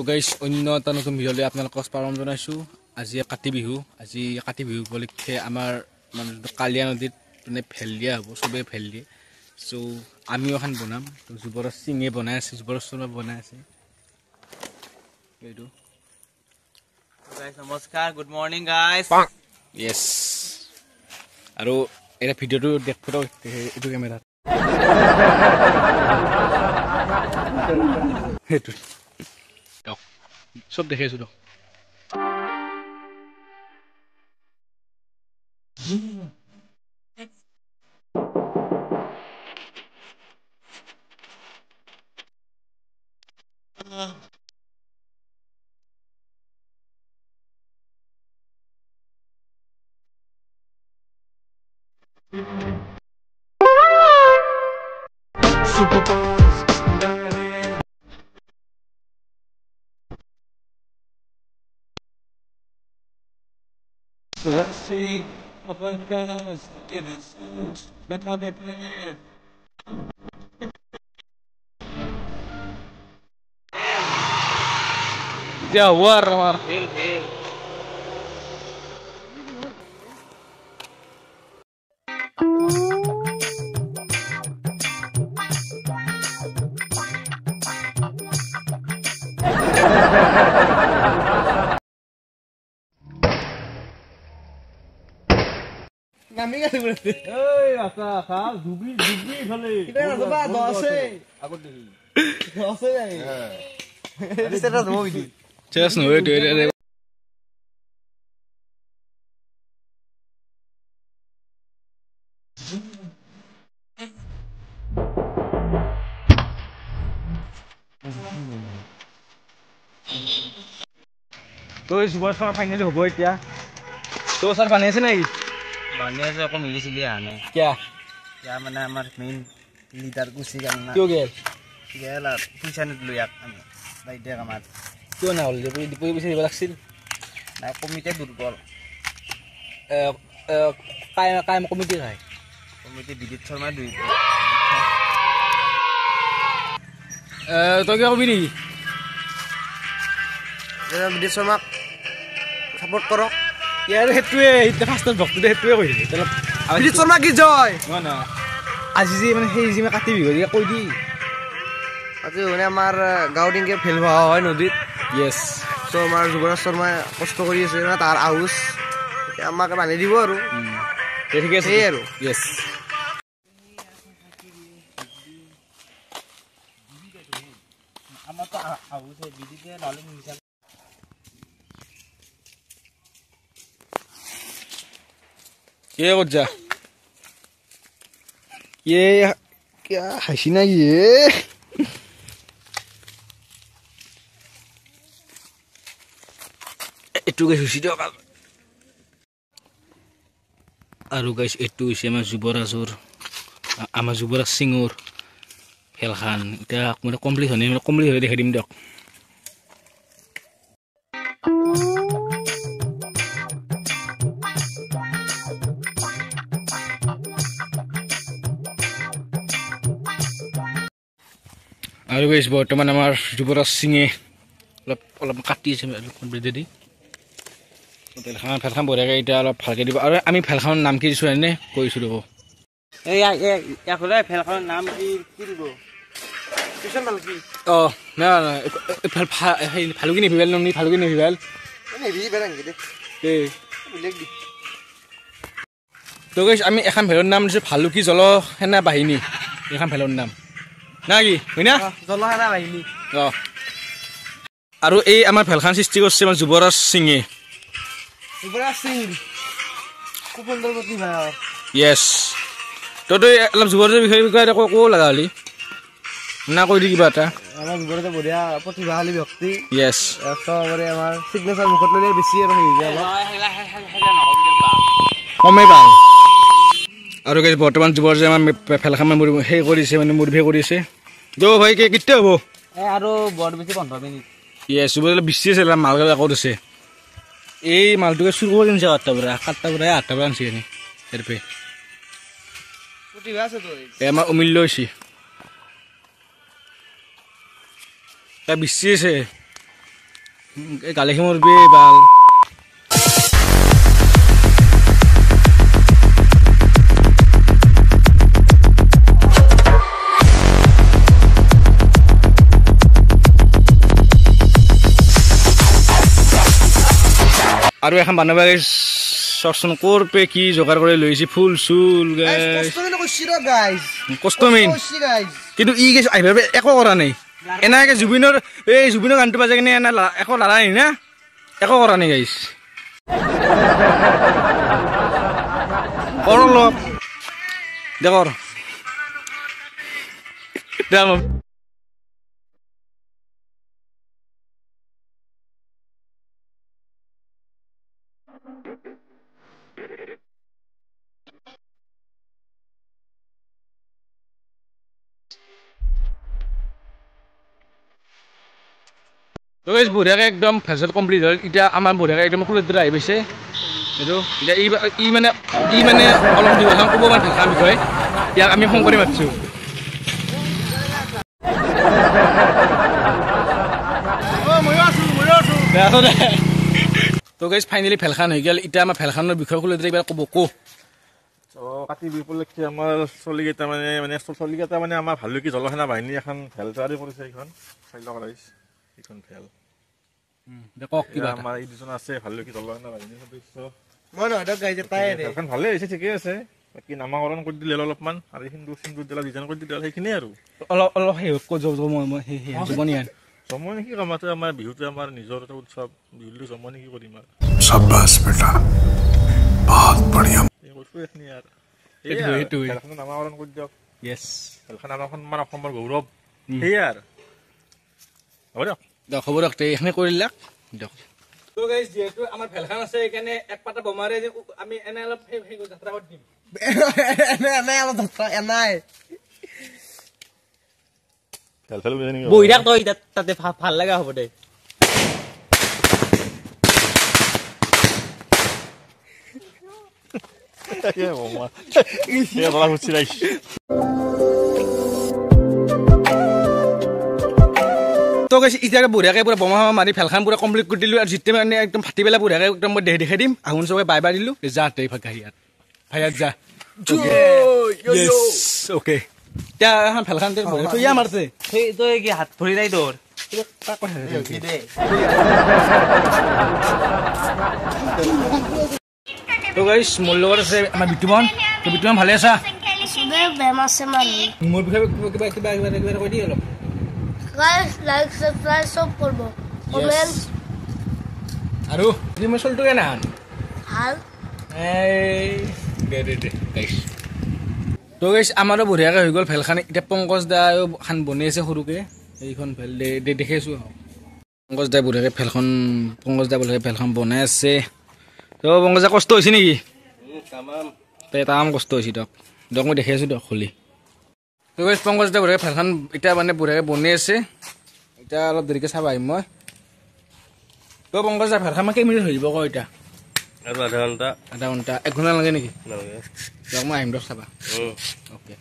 Guys অন্য এটা নতুন ভিডিঅ'লৈ আপোনালোকক স্বাগতম জনাইছোঁ। আজি কাতি বিহু উপলক্ষে আমাৰ মানে কালিয়া নদীত মানে ভেল দিয়া হ'ব, চবেই ভেল দিয়ে। চ' আমিও এখন বনাম। যুৱৰাজ সিঙে বনাই আছে, যুৱৰাজ শৰ্মা বনাই আছে এইটো। নমস্কাৰ, গুড মৰ্নিং গাইজ। য়েছ, আৰু এটা ভিডিঅ'টো দেখো এইটো কেমেৰাত সেইটো চব দেখি আছো। Let's see of a gas innocent, but on it play. Yeah, war. নামি গেছে বলতে এই আচ্ছা খাল ডুবি খালে এটা না বাবা 10 এ আগত দেখি 10 এ যাই হ্যাঁ সেটা দেবো কি চেস নো ওয়েট তো সুভাষ ফাইনালি হ'ব এতিয়া তো স্যার বানিয়েছে নাকি? বানিয়ে আছে আকৌ মিলিছিলি আনে क्या ইয়া মানে আমাৰ মেইন লিডাৰ গুচি গেল না क्यों गए গেল আৰু পইচা নিদিলো ইয়াক আমি বাইদে কামাত क्यों ना হল ডিপো পিছে দিব লাগছিল। নাই কমিটি দুৰ্বল কাম কমিটি হয় কমিটি বিদিত শৰ্মা দুই তই কিবা কবি নেকি? বিদিত শৰ্মাক সাপোৰ্ট কৰক ইয়াৰ সেইটোৱে ফাৰ্ষ্টত ভক্তি সেইটোৱে কৈছে। বিদিত শৰ্মা কি জয় না আজি যে মানে সেই যে কাতি বিহু কৈ দি আজি মানে আমাৰ গাঁৱত ফেল হোৱা হয় নদীত। য়েছ, চ' আমাৰ যুৱৰাজ শৰ্মাই কষ্ট কৰি আছে না তাৰ আহুচ আমাক বান্ধি দিব আৰু ঠিক আছে সেই আৰু য়েছ। আমাৰতো আহুচ বিদিতে নহ'লে নিচান ये कुछ जा ये क्या हसीना ये एटू गाइस हुसी दियो आरो गाइस एटू हुसी আমাৰ যুৱৰাজ সিঙৰ খেলখান এটা মানে কমপ্লিট হৈ দেখাই দিম দিয়ক। আৰু গাইস বৰ্তমান আমাৰ যুৱৰাজ সিঙে অলপ কাটি আছে দি ফেলখান বঢ়িয়াকৈ এতিয়া অলপ ভালকৈ দিব। আৰু আমি ফেলখানৰ নাম কি দিছোঁ এনে কৈছোঁ ৰ'ব। ফেলখনৰ নাম কি দিব অঁ ভালুকি নিভিবাল নাম নি ভালুকি নিভিবাল তো গাইস আমি এখন ভেলৰ নাম দিছোঁ ভালুকি জল সেনা বাহিনী। এখন ভেলৰ নাম না কি হয় না জলসেনা বাহিনী। অঁ আৰু এই আমাৰ ভেলখান সৃষ্টি কৰিছে আমাৰ যুৱৰাজ সিঙে। যুৱৰাজ সিং খুব সুন্দৰ প্ৰতিভা। য়েছ, তই অলপ যুৱৰাজৰ বিষয়ে ক'ব লগা হ'লি না কৈ দি কিবা এটা। আমাৰ যুৱৰাজে বঢ়িয়া প্ৰতিভাশালী ব্যক্তি। য়েছ, একেবাৰে আমাৰ চিগনেচাৰ মুখত ল'লে বেছি আৰু কমেই পাওঁ। আৰু গাইছ বৰ্তমান যুৱৰাজে আমাৰ ফেলখান সেই কৰিছে মানে মডিফাই কৰিছে। যৌ ভাই কেতিয়া হ'ব আৰু বৰ বেছি 15 মিনিট। য়েছ, যুৱৰাজে বেছি আছে মালগাল আকৌ দিছে। এই মালটোকে চুৰ কৰি আনিছে কাঠটা পৰা 8টা পৰা আনিছে এনে এৰপে প্ৰতিভা আছে তো আমাৰ অমূল্য হৈছে তাই বেছি আছে গালিখি মৰবি বাল আৰু এখন বানাবা চচোন কৰ পে কি যোগাৰ কৰি লৈছে ফুল চুল কষ্ট মেইন কিন্তু ই গেছ আহিব একো কৰা নাই এনেকে জুবিনৰ গানটো বাজে কিনে এনে একো লাৰা নাই না একো কৰা নাই গাইছ কৰ অলপ দেকৰ তো গাইছ বঢ়িয়াকৈ একদম ফেচত কমপ্লিট হ'ল এতিয়া আমাৰ বঢ়িয়াকৈ একদম কুকুৰৰ আহি পাইছে এইটো এতিয়া ই মানে অলপ দীঘলখন ক'ব মানে ভাষাৰ বিষয়ে ইয়াক আমি ফোন কৰি মাতিছোঁ তো গাইছ ফাইনেলি ভেলখান হৈ গ'ল এতিয়া আমাৰ ভেলখানৰ বিষয়ে খুলি এইবাৰ ক'ব কাতি বিহু উপলক্ষে আমাৰ চলিকেইটা মানে আমাৰ ভালুকি জলসেনা বাহিনী এখন ভেল তৈয়াৰী কৰিছে এইখন চাই লওক ৰাইজ এইখন ভেল আমাৰ এই দুজন আছে ভালুকি জলসেনা বাহিনীৰ সদস্য ভেলখন ভালে হৈছে ঠিকে আছে বাকী নামাকৰণ কৰি দিলে অলপমান আৰু সিন্দুৰ দিলা ডিজাইন কৰি দিলে সেইখিনিয়ে আৰু অলপ জমনি কি কাম আছে আমাৰ বিহুটো আমাৰ নিজৰ এটা উৎসৱ বিহুটো জমনি কি কৰিম আৰু शाबाश बेटा बहुत बढ़िया নামাকৰণ কৰি দিয়ক খেলখন আমাৰ অসমৰ গৌৰৱ সেয়াই আৰু হ'ব দিয়ক খবৰ দিয়ক এইখিনি কৰি দিলাক দিয়ক তো গাইছ যিহেতু আমাৰ ভেলখান আছে সেইকাৰণে এক পাতা বোমাৰে আমি এনে অলপ যাত্ৰা কৰি দিম বহিৰাক তই তাতে ভাল লগা হ'ব দে তো গাইছ এতিয়াকে বঢ়িয়াকৈ পুৰা বোমা মাৰি ভেলখান পুৰা কমপ্লিট কৰি দিলোঁ আৰু যেতিয়া মানে একদম ফাটি পেলাই বঢ়িয়াকৈ একদম মই দেখাই দিম আহুন চবে বাই বাই দিলোঁ যা তই ভাইয়াত যা অ'কে এতিয়া এখন ভেলখান ইয়া মাৰছে তই কি হাত ভৰি নাই তোৰ তো গাইছ মোৰ লগত আছে আমাৰ বিতুমন ভালে আছা মোৰ বিষয়ে কিবা কৈ দিয়ে অলপ লাইক সাবস্ক্ৰাইব সব কৰব কমেন্ট আৰু মই চলটো কেনে ভাল দে গাইছ তো গাইছ আমাৰো বঢ়িয়াকৈ হৈ গ'ল ভেলখান এতিয়া পংকজ দা খান বনাই আছে সৰুকৈ এইখন ভেল দেখাইছোঁ পংকজ দাই বঢ়িয়াকৈ ভেলখন বনাই আছে তো পংকজ দা কষ্ট হৈছে নেকি তামাম কষ্ট হৈছে দিয়ক মই দেখাই আছোঁ দিয়ক খুলি তো গাইছ পংকজ দা বঢ়িয়াকৈ ভেলখন এতিয়া মানে বঢ়িয়াকৈ বনাই আছে এতিয়া অলপ দেৰিকৈ চাব আহিম মই তো পংকজ দা ভেলখন মই কেইমিনিট হৈ যাব কয় এতিয়া আৰু আধা ঘণ্টা 1 ঘণ্টা লাগে নেকি দিয়ক মই আহিম দিয়ক চাবা অ'কে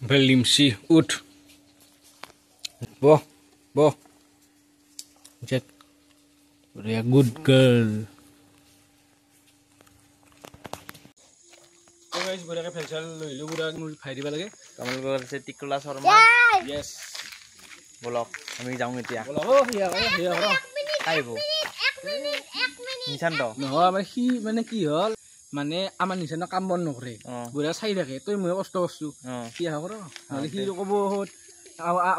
ভেল লিমচি উঠ বহ জেক গুড গাৰ্ল গাইছ বঢ়িয়াকৈ ফেলচাল লৈ লো পুৰা মোৰ খাই দিব লাগে তোমালোকৰ আছে টিকলা শৰ্মা ইয়েছ বলক আমি যাওঁ এতিয়া আহিব নিশান্ত নহয় মানে সি মানে কি হ'ল মানে আমাৰ নিচিনা কাম বন নকৰে বঢ়িয়া চাই থাকে তই মই কষ্ট কৰিছোঁ কি আহ কৰ নহ'লে সি ক'ব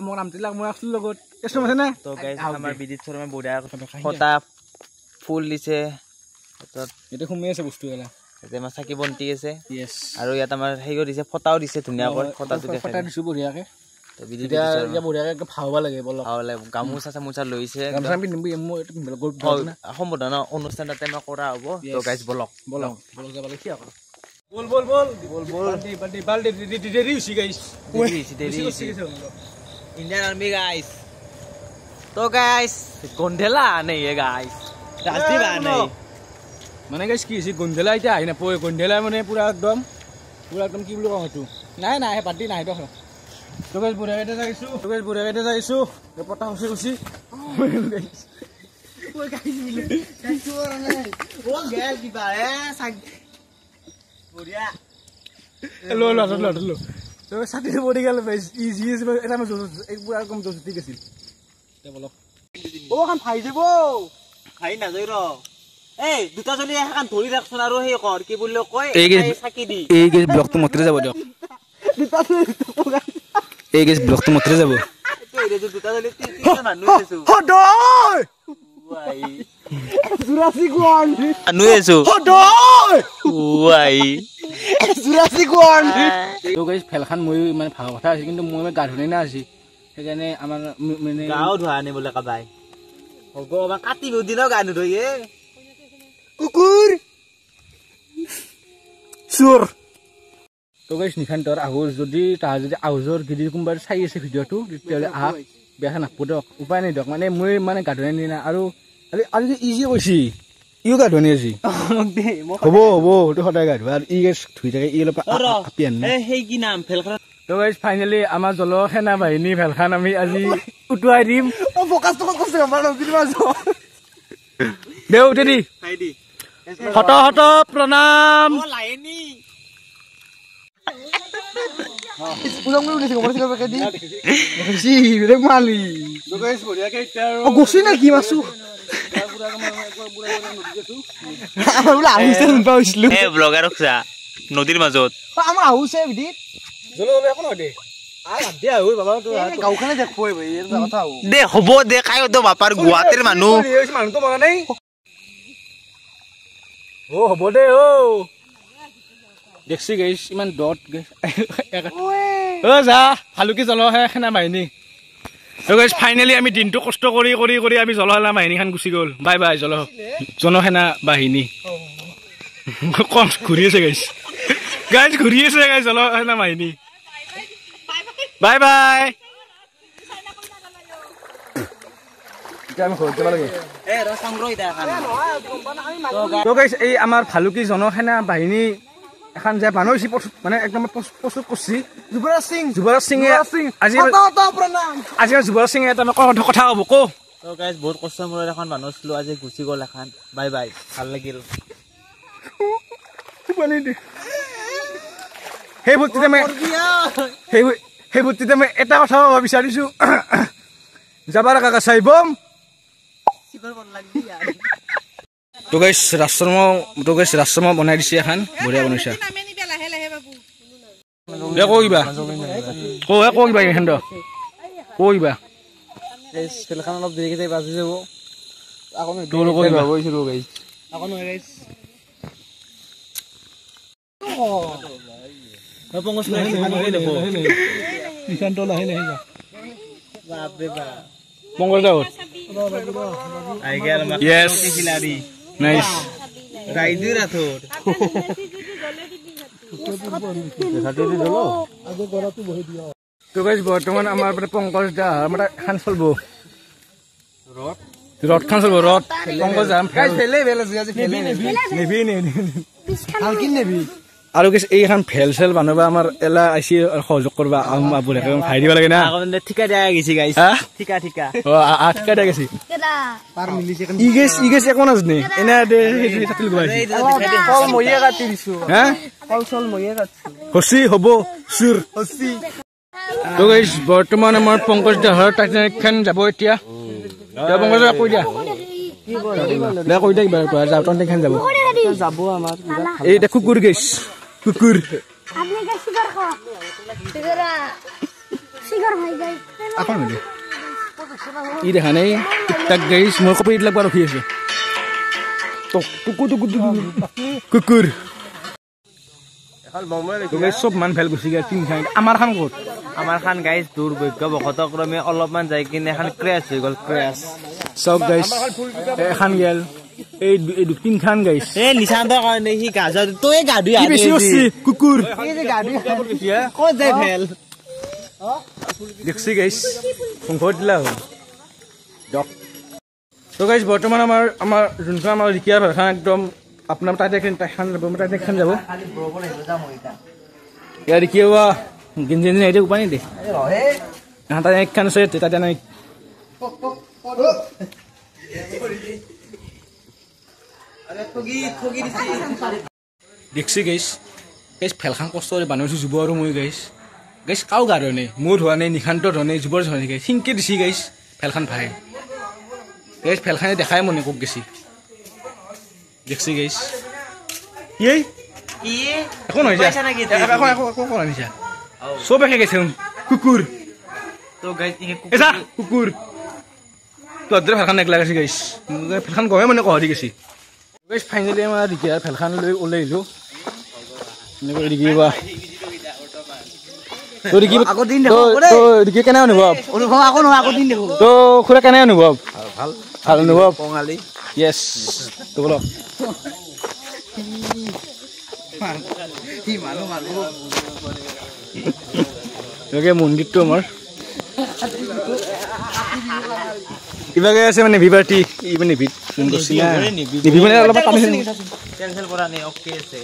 মোৰ নামটো লাগ মই আছিলোঁ লগত কেষ্ট আছে নে তো গাইছ আমাৰ বিদিত শৰ্মাই বঢ়িয়া ফটা ফুল দিছে তাৰপিছত এতিয়া সোমাই আছে বস্তুবিলাক এতিয়া আমাৰ চাকি বন্তি আছে ইয়েছ আৰু ইয়াত আমাৰ হেৰিও দিছে ফটাও দিছে ধুনীয়াকৈ ফটাটো ফটা দিছোঁ বঢ়িয়াকৈ এতিয়া বঢ়িয়াকৈ ভাবিব লাগে বলক গামোচা চামোচা লৈছে সম্বোধন অনুষ্ঠান তাতে আমাৰ কৰা হ'ব তো গাইছ বলক যাব লাগে কি আকৌ দেৰি হৈছে গাইছ ইণ্ডিয়ান আৰ্মি গাইছ তো গাইছ গন্ধেলা নাই গাইছ ৰাজদীপ নাই মানে গাইছ কি হৈছে গন্ধেলা এতিয়া আহি নাপায় গন্ধেলা মানে পুৰা একদম কি বুলি কওঁ সেইটো নাই পাৰ্টি নাই দিয়ক তো গাইছ বুঢ়াকেইটা যাইছো পটা খুচি ছাতিটো পৰি গেল ইজি এটা একবাৰ কম ঠিক আছিল খাই যাব খাই নাযায় ৰ এই দুটা জনী এখন ধৰি ৰাখচোন আৰু সেই কৰ কি বুলি কয় চাকি দি এই গেছ ব্লকটো মতৰে যাব দিয়ক এই গেছ ব্লকটো মতৰে যাব দুটা জনী তিনিটা মানুহ আছো ফেলখান মই মানে ভাগৰ কথা আছিল কিন্তু মই গা ধুই না আছিল সেইকাৰণে আমাৰ মানে গাও ধোৱা আনিবলৈ কাবাই হ'ব বা কাটি বিহু দিনৰ গা নুধুই কুকুৰ চোৰ তো গাইছ নিখান্তৰ আহুৰ যদি তাহাৰ যদি আহুজৰ গিৰি কোনোবাই চাই আছে ভিডিঅ'টো তেতিয়াহ'লে আহক বেয়া নাপাব দিয়ক উপায় নাই দিয়ক মানে মই মানে গা ধুই না আৰু আজি ইজি কৈছি ইও গা ধুই আছে হ'ব এইটো সদায় গা ধোৱা আৰু ই গেছ ধুই থাকে ই অলপ আপি আন সেই কি নাম ফেলখন তো গাইছ ফাইনেলি আমাৰ জলসেনা বাহিনী ফেলখান আমি আজি উটুৱাই দিম দে উঠে দি হত প্ৰণাম গুচি নে কি মাছো নদীৰ মাজত আমাৰ আহুছে দে হ'ব দে কাই বাপাৰ গুৱাহাটীৰ মানুহ হ'ব দে দেখছি গাইছ ইমান দত যা ভালুকি জলসেনা বাহিনী ফাইনেলি আমি দিনটো কষ্ট কৰি আমি জলসেনা বাহিনীখন গুচি গ'ল বাই বাই জনসেনা বাহিনী কম ঘূৰি আছে গাইছ ঘূৰি আছে গাইছ জলসেনা বাহিনী বাই বাই এই আমাৰ ভালুকি জনসেনা বাহিনী এখন যে মানুহ মানে একদম প্ৰস্তুত কৰিছে যুৱৰাজ সিঙে আজি যুৱৰাজ সিঙে এটা কথা হ'ব কো বহুত কষ্ট মূৰত এখন মানুহ আছিলো আজি গুচি গ'ল এখন বাই বাই ভাল লাগিল সেই ভূতিতে মই এটা কথা ক'ব বিচাৰিছো যাবাৰ কাকা চাইবম তো গাইছ ৰাষ্ট্ৰম বনাই দিছে এখন বঢ়িয়া বনাইছে দে কিবা এইখন কিবা ফেলখন অলপ দেৰিকে বাজি যাব মংগল দাউদ yes nice ৰাইজু ৰাথোৰ তো গাইছ বৰ্তমান আমাৰ পংকজ দা আমাৰ খান চলব ৰথ খান চলব ৰথ পংকজ দা আৰু কিছু এইখন ভেল চেল বানাবা আমাৰ এলা আইছি সহযোগ কৰবা ভাই দিব লাগে না ঠিকা দিয়া গৈছে গাইছ ঠিকা ঠিকা দিয়া গৈছে ই গেছ একো নাজানে এনে হ'ব চুৰ তো গাইছ বৰ্তমান আমাৰ পংকজ দাহৰ টাইটানিকখন যাব এতিয়া পংকজ দা কৈ দিয়া কৈ দিয়া কিবা টাইটানিকখন যাব আমাৰ এই কুকুৰ গেছ কুকুৰ ই দেখা নাই তাক গাইছ মই কপি লাগবা ৰখি আছো কুকুৰ চব মান ভেল গুচি গেল আমাৰ খান ক'ত আমাৰ খান গাইছ দুৰ্ভাগ্যবশতঃক্ৰমে অলপমান যাই কিনে এখন ক্ৰেছ হৈ গ'ল ক্ৰেছ চব গাইছ এখন গেল এই তিনখান গাইছ এই নিশান্তৰ কাৰণে সি গাজৰ তই গা ধুই কুকুৰ ক'ত যায় ভেল দেখছি গাইছ সংঘৰ দিলা হ'ল তো গাইছ বৰ্তমান আমাৰ যোনখন আমাৰ ৰিকিয়াৰ ভাষা একদম আপোনাৰ তাইখান যাব ইয়াৰ ৰিকিয়া গেঞ্জি গেঞ্জি নাই উপায় দে তাই একখান আছে তাতে নাই দেখছি গাইছ গাইছ ফেলখান কষ্ট কৰি বানাইছোঁ যুৱ আৰু মই গাইছ গাইছ কাও গা ধৰণে মোৰ ধোৱা নাই নিশান্ত ধৰণে যুৱৰ ধৰণে গাইছ সিংকে দিছি গাইছ ফেলখান ভাই গাইছ ফেলখানে দেখাই মনে কক গেছি দেখছি গাইছ এই একো নহয় একো নিছা চব একে গেছে কুকুৰ কুকুৰ তোৰ ফেলখান একলা গেছি গাইছ ফেলখান গমে মানে কহৰি গেছি গাইছ ফাইনেলি আমাৰ ৰিকিয়াৰ ফেলখান লৈ ওলাই আহিলোঁ এনেকৈ ৰিকিবা কেনে অনুভৱ তো খুৰা কেনে অনুভৱ ভাল ভাল অনুভৱ কঙালী য়েছ তো বলক মন্দিৰটো আমাৰ কিবাকে আছে মানে বিবাৰ্টি ইমান নিভিত ফোন কৰিছিলা নিভি মানে অলপ কেনচেল কৰা নাই অ'কে আছে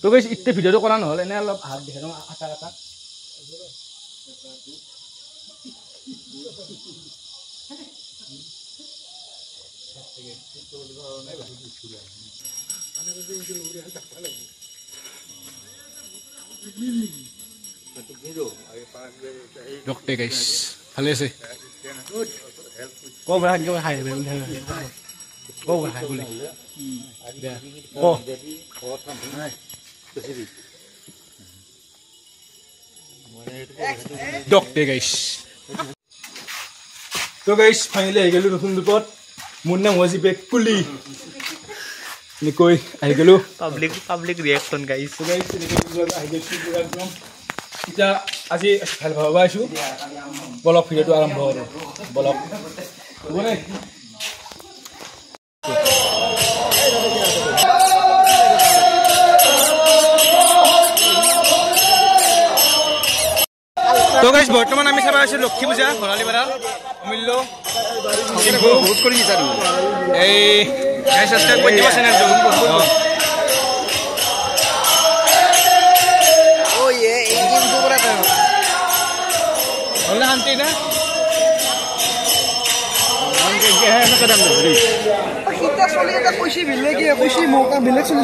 তো গাইছ ইতে ভিডিঅ'টো কৰা নহ'ল এনে অলপ হাত দেখাই দিওঁ আটা কাটা ডক্টে গাইছ ভালে আছে ক'ব হাই হাই ক'ব হাই বুলি ডক্টে গাইছ তো গাইছ ফাইনেলি আহি গ'লো নতুন ৰূপত মোৰ নাম হৈছে বেগ পুলি এনেকৈ আহি গ'লো পাব্লিক ৰিয়েকশ্যন গাইছ আহি গৈছোঁ এতিয়া আজি ভাল ভাবা আছোঁ বলক ভিডিঅ'টো আৰম্ভ কৰোঁ বলক হ'বনে তো গাইছ বৰ্তমান আমি চাব আছোঁ লক্ষী পূজা ভৰালিপাৰা অমূল্য বহুত কৰি বিচাৰোঁ এই গাইছ ছাবস্ক্ৰাইব কৰি দিব চেনেলটো শান্তি না কৈছে মৌকা বেলেগ চলি